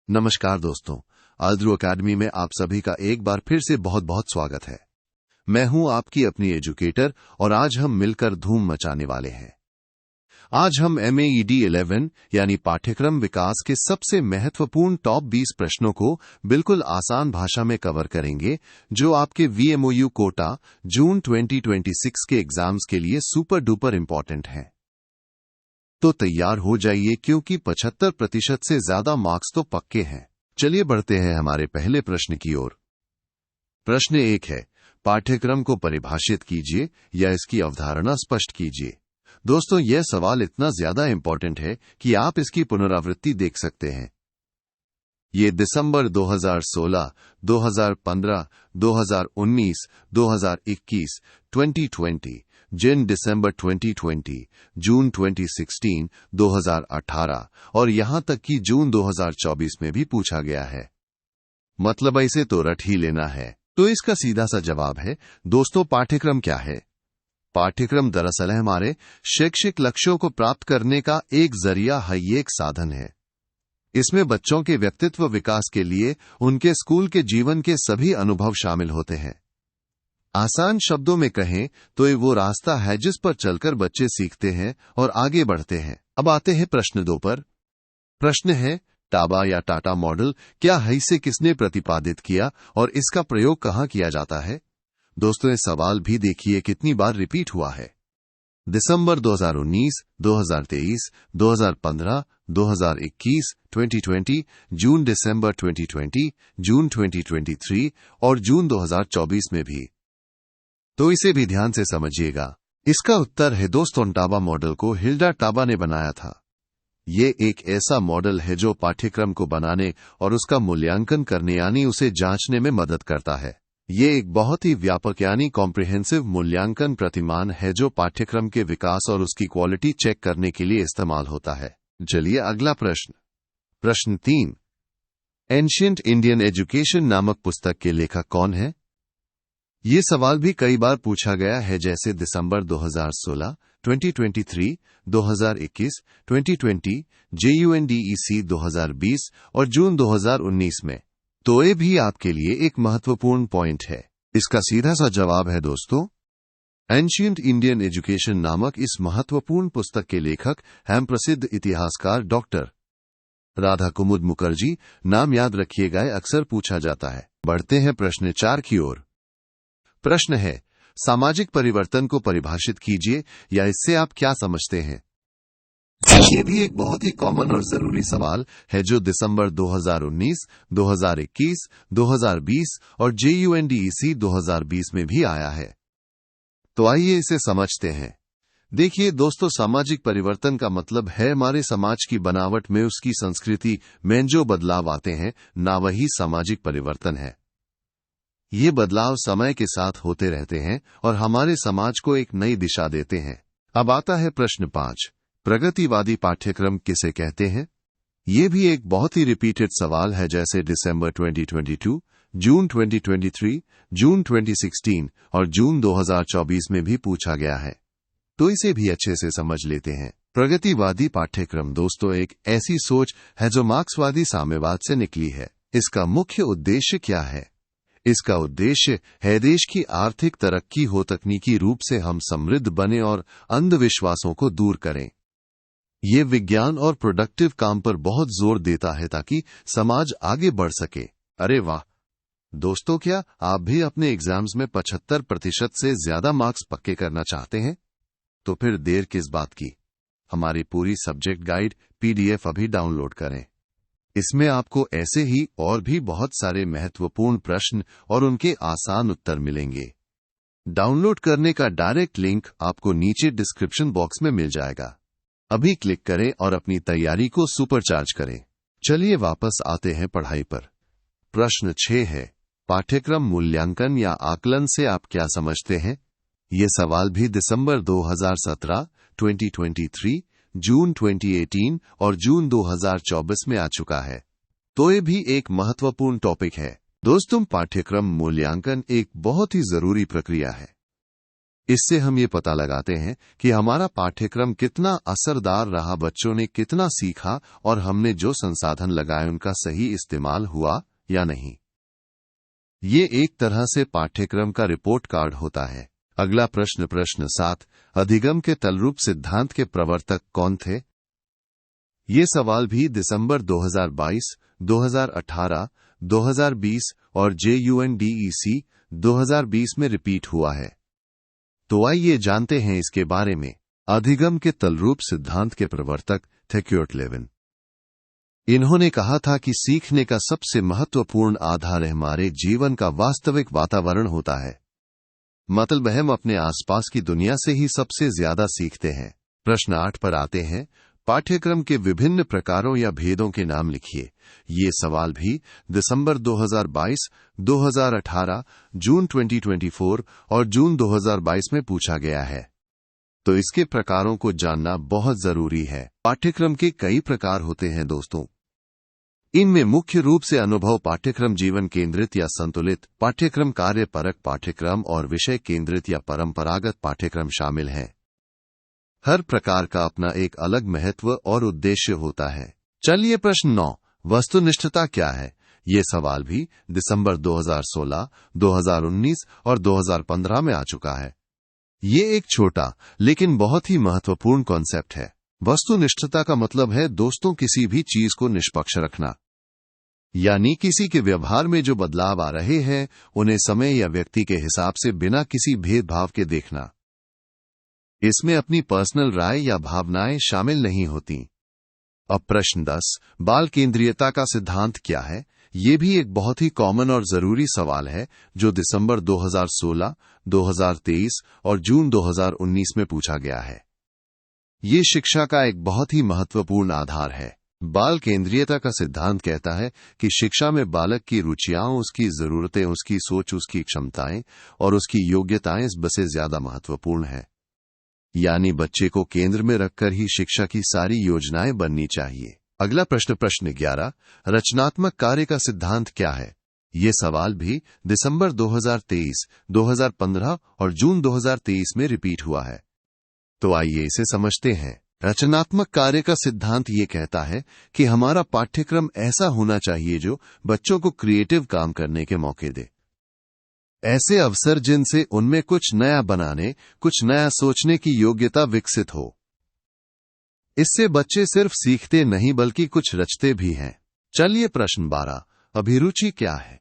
नमस्कार दोस्तों, आल्द्रू अकेडमी में आप सभी का एक बार फिर से बहुत बहुत स्वागत है। मैं हूं आपकी अपनी एजुकेटर और आज हम मिलकर धूम मचाने वाले हैं। आज हम MED 11 यानी पाठ्यक्रम विकास के सबसे महत्वपूर्ण टॉप 20 प्रश्नों को बिल्कुल आसान भाषा में कवर करेंगे, जो आपके VMOU कोटा जून 2026 के एग्जाम्स के लिए सुपर डुपर इंपॉर्टेंट हैं। तो तैयार हो जाइए, क्योंकि 75% से ज्यादा मार्क्स तो पक्के हैं। चलिए बढ़ते हैं हमारे पहले प्रश्न की ओर। प्रश्न 1 है, पाठ्यक्रम को परिभाषित कीजिए या इसकी अवधारणा स्पष्ट कीजिए। दोस्तों, यह सवाल इतना ज्यादा इंपॉर्टेंट है कि आप इसकी पुनरावृत्ति देख सकते हैं। ये दिसंबर 2016, 2015, 2019, 2021, 2020, जिन दिसंबर 2020, जून 2016, 2018 और यहां तक कि जून 2024 में भी पूछा गया है। मतलब इसे तो रट ही लेना है। तो इसका सीधा सा जवाब है दोस्तों, पाठ्यक्रम क्या है? पाठ्यक्रम दरअसल हमारे शैक्षिक लक्ष्यों को प्राप्त करने का एक जरिया है, ये एक साधन है। इसमें बच्चों के व्यक्तित्व विकास के लिए उनके स्कूल के जीवन के सभी अनुभव शामिल होते हैं। आसान शब्दों में कहें तो ये वो रास्ता है जिस पर चलकर बच्चे सीखते हैं और आगे बढ़ते हैं। अब आते हैं प्रश्न 2 पर। प्रश्न है, टाबा या टाटा मॉडल क्या है, इसे किसने प्रतिपादित किया और इसका प्रयोग कहां किया जाता है? दोस्तों, ये सवाल भी देखिए कितनी बार रिपीट हुआ है। दिसंबर 2019, 2023, 2015, 2021, 2020, जून दिसंबर 2020, जून 2023 और जून 2024 में भी। तो इसे भी ध्यान से समझिएगा। इसका उत्तर है दोस्तों, टाबा मॉडल को हिल्डा टाबा ने बनाया था। ये एक ऐसा मॉडल है जो पाठ्यक्रम को बनाने और उसका मूल्यांकन करने यानी उसे जांचने में मदद करता है। ये एक बहुत ही व्यापक यानी कॉम्प्रिहेंसिव मूल्यांकन प्रतिमान है जो पाठ्यक्रम के विकास और उसकी क्वालिटी चेक करने के लिए इस्तेमाल होता है। चलिए अगला प्रश्न। प्रश्न 3, एंशिएंट इंडियन एजुकेशन नामक पुस्तक के लेखक कौन है? ये सवाल भी कई बार पूछा गया है, जैसे दिसंबर 2016, 2023, 2021, 2020, JUNDEC 2020 और जून 2019 में। तो ये भी आपके लिए एक महत्वपूर्ण पॉइंट है। इसका सीधा सा जवाब है दोस्तों, एंशिएंट इंडियन एजुकेशन नामक इस महत्वपूर्ण पुस्तक के लेखक हैं प्रसिद्ध इतिहासकार डॉक्टर राधा कुमुद मुखर्जी। नाम याद रखिएगा, अक्सर पूछा जाता है। बढ़ते हैं प्रश्न 4 की ओर। प्रश्न है, सामाजिक परिवर्तन को परिभाषित कीजिए या इससे आप क्या समझते हैं? ये भी एक बहुत ही कॉमन और जरूरी सवाल है जो दिसंबर 2019, 2021, 2020 और JUNDEC 2020 में भी आया है। तो आइए इसे समझते हैं। देखिए दोस्तों, सामाजिक परिवर्तन का मतलब है हमारे समाज की बनावट में उसकी संस्कृति में जो बदलाव आते हैं, ना वही सामाजिक परिवर्तन है। ये बदलाव समय के साथ होते रहते हैं और हमारे समाज को एक नई दिशा देते हैं। अब आता है प्रश्न 5, प्रगतिवादी पाठ्यक्रम किसे कहते हैं? ये भी एक बहुत ही रिपीटेड सवाल है, जैसे दिसंबर 2022, जून 2023, जून 2016 और जून 2024 में भी पूछा गया है। तो इसे भी अच्छे से समझ लेते हैं। प्रगतिवादी पाठ्यक्रम दोस्तों एक ऐसी सोच है जो मार्क्सवादी साम्यवाद से निकली है। इसका मुख्य उद्देश्य क्या है? इसका उद्देश्य है देश की आर्थिक तरक्की हो, तकनीकी रूप से हम समृद्ध बने और अंधविश्वासों को दूर करें। ये विज्ञान और प्रोडक्टिव काम पर बहुत जोर देता है ताकि समाज आगे बढ़ सके। अरे वाह दोस्तों, क्या आप भी अपने एग्जाम्स में 75% से ज्यादा मार्क्स पक्के करना चाहते हैं? तो फिर देर किस बात की, हमारी पूरी सब्जेक्ट गाइड PDF अभी डाउनलोड करें। इसमें आपको ऐसे ही और भी बहुत सारे महत्वपूर्ण प्रश्न और उनके आसान उत्तर मिलेंगे। डाउनलोड करने का डायरेक्ट लिंक आपको नीचे डिस्क्रिप्शन बॉक्स में मिल जाएगा। अभी क्लिक करें और अपनी तैयारी को सुपरचार्ज करें। चलिए वापस आते हैं पढ़ाई पर। प्रश्न 6 है, पाठ्यक्रम मूल्यांकन या आकलन से आप क्या समझते हैं? ये सवाल भी दिसंबर 2017, 2023, जून 2018 और जून 2024 में आ चुका है। तो ये भी एक महत्वपूर्ण टॉपिक है। दोस्तों, पाठ्यक्रम मूल्यांकन एक बहुत ही जरूरी प्रक्रिया है। इससे हम ये पता लगाते हैं कि हमारा पाठ्यक्रम कितना असरदार रहा, बच्चों ने कितना सीखा और हमने जो संसाधन लगाए उनका सही इस्तेमाल हुआ या नहीं। ये एक तरह से पाठ्यक्रम का रिपोर्ट कार्ड होता है। अगला प्रश्न 7, अधिगम के तलरूप सिद्धांत के प्रवर्तक कौन थे? ये सवाल भी दिसंबर 2022, 2018, 2020 और JUNDEC 2020 में रिपीट हुआ है। तो आइए जानते हैं इसके बारे में। अधिगम के तलरूप सिद्धांत के प्रवर्तक थे क्योर्ट लेविन। इन्होंने कहा था कि सीखने का सबसे महत्वपूर्ण आधार हमारे जीवन का वास्तविक वातावरण होता है। मतलब हम अपने आसपास की दुनिया से ही सबसे ज्यादा सीखते हैं। प्रश्न 8 पर आते हैं। पाठ्यक्रम के विभिन्न प्रकारों या भेदों के नाम लिखिए। ये सवाल भी दिसंबर 2022, 2018, जून 2024 और जून 2022 में पूछा गया है, तो इसके प्रकारों को जानना बहुत जरूरी है। पाठ्यक्रम के कई प्रकार होते हैं दोस्तों। इनमें मुख्य रूप से अनुभव पाठ्यक्रम, जीवन केंद्रित या संतुलित पाठ्यक्रम, कार्य परक पाठ्यक्रम और विषय केंद्रित या परंपरागत पाठ्यक्रम शामिल हैं। हर प्रकार का अपना एक अलग महत्व और उद्देश्य होता है। चलिए प्रश्न 9, वस्तुनिष्ठता क्या है? ये सवाल भी दिसंबर 2016, 2019 और 2015 में आ चुका है। ये एक छोटा लेकिन बहुत ही महत्वपूर्ण कॉन्सेप्ट है। वस्तुनिष्ठता का मतलब है दोस्तों किसी भी चीज को निष्पक्ष रखना, यानी किसी के व्यवहार में जो बदलाव आ रहे हैं उन्हें समय या व्यक्ति के हिसाब से बिना किसी भेदभाव के देखना। इसमें अपनी पर्सनल राय या भावनाएं शामिल नहीं होती। अब प्रश्न 10, बाल केंद्रीयता का सिद्धांत क्या है? ये भी एक बहुत ही कॉमन और जरूरी सवाल है जो दिसंबर 2016, 2023 और जून 2019 में पूछा गया है। ये शिक्षा का एक बहुत ही महत्वपूर्ण आधार है। बाल केंद्रीयता का सिद्धांत कहता है कि शिक्षा में बालक की रुचियां, उसकी जरूरतें, उसकी सोच, उसकी क्षमताएं और उसकी योग्यताएं सबसे ज्यादा महत्वपूर्ण है। यानी बच्चे को केंद्र में रखकर ही शिक्षा की सारी योजनाएं बननी चाहिए। अगला प्रश्न 11, रचनात्मक कार्य का सिद्धांत क्या है? ये सवाल भी दिसंबर 2023, 2015 और जून 2023 में रिपीट हुआ है। तो आइए इसे समझते हैं। रचनात्मक कार्य का सिद्धांत ये कहता है कि हमारा पाठ्यक्रम ऐसा होना चाहिए जो बच्चों को क्रिएटिव काम करने के मौके दे, ऐसे अवसर जिनसे उनमें कुछ नया बनाने, कुछ नया सोचने की योग्यता विकसित हो। इससे बच्चे सिर्फ सीखते नहीं बल्कि कुछ रचते भी हैं। चलिए प्रश्न 12, अभिरुचि क्या है?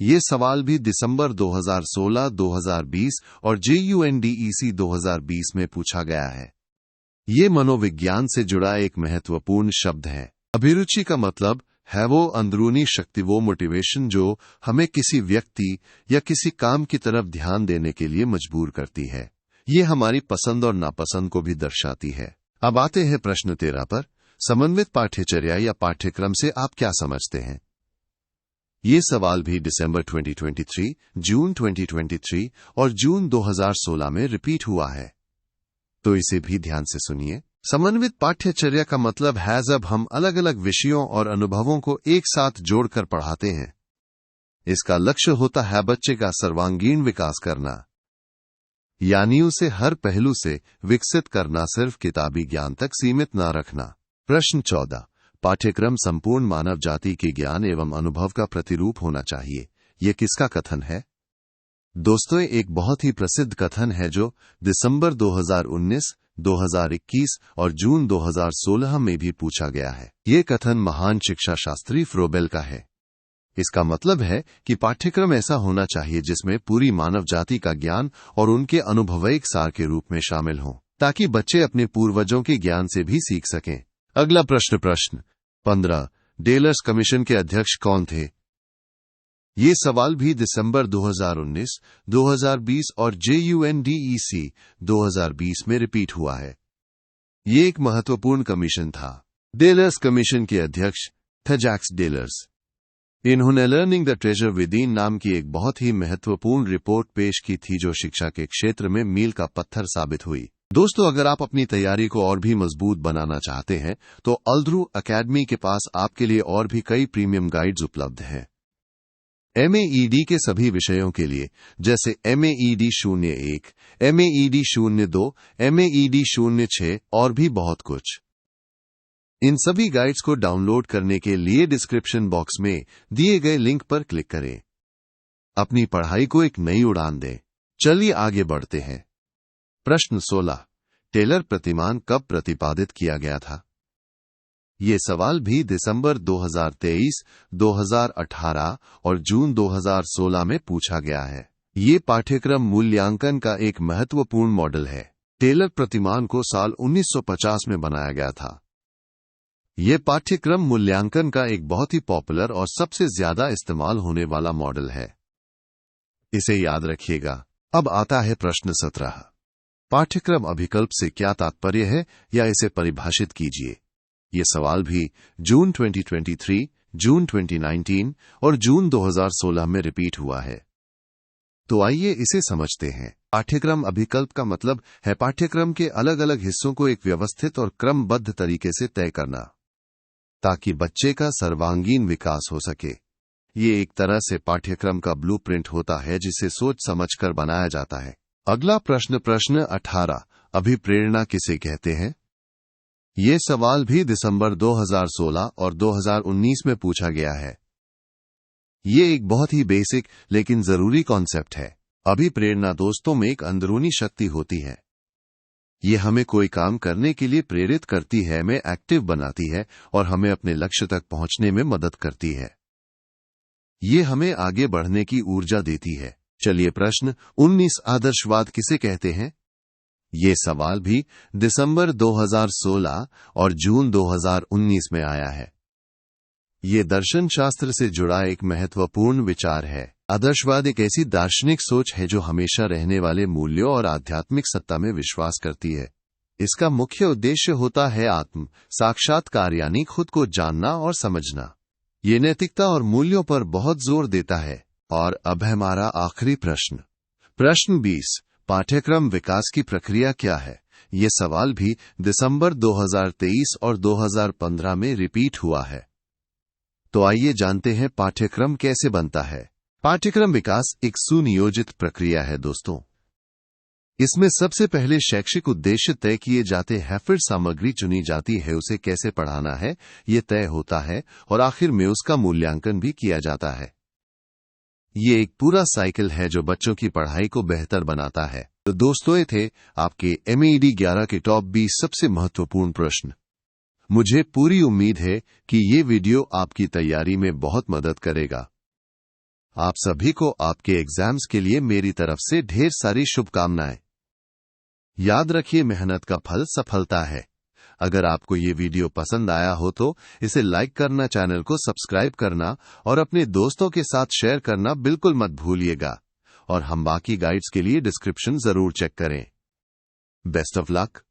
ये सवाल भी दिसंबर 2016, 2020 और JUNDEC 2020 में पूछा गया है। ये मनोविज्ञान से जुड़ा एक महत्वपूर्ण शब्द है। अभिरुचि का मतलब है वो अंदरूनी शक्ति, वो मोटिवेशन जो हमें किसी व्यक्ति या किसी काम की तरफ ध्यान देने के लिए मजबूर करती है। ये हमारी पसंद और नापसंद को भी दर्शाती है। अब आते हैं प्रश्न 13 पर। समन्वित पाठ्यचर्या या पाठ्यक्रम से आप क्या समझते हैं? ये सवाल भी दिसंबर 2023, जून 2023 और जून 2016 में रिपीट हुआ है, तो इसे भी ध्यान से सुनिए। समन्वित पाठ्यचर्या का मतलब है जब हम अलग अलग विषयों और अनुभवों को एक साथ जोड़कर पढ़ाते हैं। इसका लक्ष्य होता है बच्चे का सर्वांगीण विकास करना, यानी उसे हर पहलू से विकसित करना, सिर्फ किताबी ज्ञान तक सीमित न रखना। प्रश्न 14, पाठ्यक्रम संपूर्ण मानव जाति के ज्ञान एवं अनुभव का प्रतिरूप होना चाहिए। यह किसका कथन है? दोस्तों, एक बहुत ही प्रसिद्ध कथन है जो दिसंबर 2019, 2021 और जून 2016 में भी पूछा गया है। ये कथन महान शिक्षा शास्त्री फ्रोबेल का है। इसका मतलब है कि पाठ्यक्रम ऐसा होना चाहिए जिसमें पूरी मानव जाति का ज्ञान और उनके अनुभव एक सार के रूप में शामिल हों, ताकि बच्चे अपने पूर्वजों के ज्ञान से भी सीख सकें। अगला प्रश्न 15, डेलर्स कमीशन के अध्यक्ष कौन थे? ये सवाल भी दिसंबर 2019, 2020 और JUNDEC 2020 में रिपीट हुआ है। ये एक महत्वपूर्ण कमीशन था। डेलर्स कमीशन के अध्यक्ष थे जैक्स डेलर्स। इन्होंने लर्निंग द ट्रेजर विदिन नाम की एक बहुत ही महत्वपूर्ण रिपोर्ट पेश की थी जो शिक्षा के क्षेत्र में मील का पत्थर साबित हुई। दोस्तों, अगर आप अपनी तैयारी को और भी मजबूत बनाना चाहते हैं तो अल्द्रू अकेडमी के पास आपके लिए और भी कई प्रीमियम गाइड्स उपलब्ध हैं। MED के सभी विषयों के लिए, जैसे MED 01, MED 02, MED 06 और भी बहुत कुछ। इन सभी गाइड्स को डाउनलोड करने के लिए डिस्क्रिप्शन बॉक्स में दिए गए लिंक पर क्लिक करें। अपनी पढ़ाई को एक नई उड़ान दें। चलिए आगे बढ़ते हैं। प्रश्न 16। टेलर प्रतिमान कब प्रतिपादित किया गया था? ये सवाल भी दिसंबर 2023, 2018 और जून 2016 में पूछा गया है। ये पाठ्यक्रम मूल्यांकन का एक महत्वपूर्ण मॉडल है। टेलर प्रतिमान को साल 1950 में बनाया गया था। यह पाठ्यक्रम मूल्यांकन का एक बहुत ही पॉपुलर और सबसे ज्यादा इस्तेमाल होने वाला मॉडल है। इसे याद रखिएगा। अब आता है प्रश्न 17। पाठ्यक्रम अभिकल्प से क्या तात्पर्य है, या इसे परिभाषित कीजिए। ये सवाल भी जून 2023, जून 2019 और जून 2016 में रिपीट हुआ है। तो आइए इसे समझते हैं। पाठ्यक्रम अभिकल्प का मतलब है पाठ्यक्रम के अलग अलग हिस्सों को एक व्यवस्थित और क्रमबद्ध तरीके से तय करना, ताकि बच्चे का सर्वांगीण विकास हो सके। ये एक तरह से पाठ्यक्रम का ब्लूप्रिंट होता है, जिसे सोच समझकर बनाया जाता है। अगला प्रश्न 18। अभिप्रेरणा किसे कहते हैं? ये सवाल भी दिसंबर 2016 और 2019 में पूछा गया है। ये एक बहुत ही बेसिक लेकिन जरूरी कॉन्सेप्ट है। अभिप्रेरणा दोस्तों में एक अंदरूनी शक्ति होती है। ये हमें कोई काम करने के लिए प्रेरित करती है, हमें एक्टिव बनाती है और हमें अपने लक्ष्य तक पहुंचने में मदद करती है। ये हमें आगे बढ़ने की ऊर्जा देती है। चलिए प्रश्न 19। आदर्शवाद किसे कहते हैं? ये सवाल भी दिसंबर 2016 और जून 2019 में आया है। ये दर्शन शास्त्र से जुड़ा एक महत्वपूर्ण विचार है। आदर्शवाद एक ऐसी दार्शनिक सोच है जो हमेशा रहने वाले मूल्यों और आध्यात्मिक सत्ता में विश्वास करती है। इसका मुख्य उद्देश्य होता है आत्म साक्षात्कार, यानी खुद को जानना और समझना। ये नैतिकता और मूल्यों पर बहुत जोर देता है। और अब है हमारा आखिरी प्रश्न। प्रश्न 20। पाठ्यक्रम विकास की प्रक्रिया क्या है? ये सवाल भी दिसंबर 2023 और 2015 में रिपीट हुआ है। तो आइए जानते हैं पाठ्यक्रम कैसे बनता है। पाठ्यक्रम विकास एक सुनियोजित प्रक्रिया है दोस्तों। इसमें सबसे पहले शैक्षिक उद्देश्य तय किए जाते हैं, फिर सामग्री चुनी जाती है, उसे कैसे पढ़ाना है ये तय होता है, और आखिर में उसका मूल्यांकन भी किया जाता है। ये एक पूरा साइकिल है जो बच्चों की पढ़ाई को बेहतर बनाता है। तो दोस्तों, ये थे आपके MED 11 के टॉप 20 सबसे महत्वपूर्ण प्रश्न। मुझे पूरी उम्मीद है कि ये वीडियो आपकी तैयारी में बहुत मदद करेगा। आप सभी को आपके एग्जाम्स के लिए मेरी तरफ से ढेर सारी शुभकामनाएं। याद रखिए, मेहनत का फल सफलता है। अगर आपको ये वीडियो पसंद आया हो तो इसे लाइक करना, चैनल को सब्सक्राइब करना और अपने दोस्तों के साथ शेयर करना बिल्कुल मत भूलिएगा। और हम बाकी गाइड्स के लिए डिस्क्रिप्शन जरूर चेक करें। Best of luck.